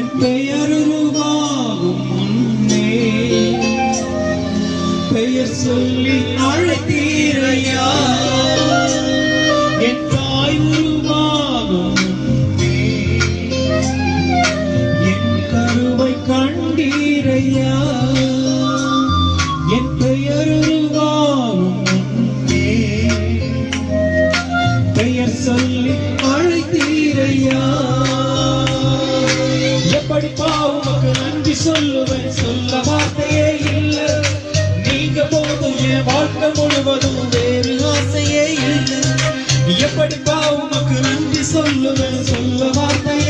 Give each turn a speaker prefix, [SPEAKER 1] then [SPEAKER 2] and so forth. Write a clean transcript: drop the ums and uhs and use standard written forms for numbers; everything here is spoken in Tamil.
[SPEAKER 1] என் பெயர் உருவாகும் முன்னே பெயர் சொல்லி அழைத்தீரையா. என் தாய் உருவாகும் முன்னே என் கருவை கண்டீரையா. என் பெயர் உருவாகும் முன்னே பெயர் சொல்லி அழைத்தீரையா. எப்படிப்பா உமக்கு நன்றி சொல்லுவேன், சொல்ல வார்த்தையே இல்லை. நீங்க போதும் என் வாழ்க்கை முழுவதும், வேறு ஆசையே இல்லை. எப்படிப்பா உமக்கு நன்றி சொல்லுவேன், சொல்ல வார்த்தையே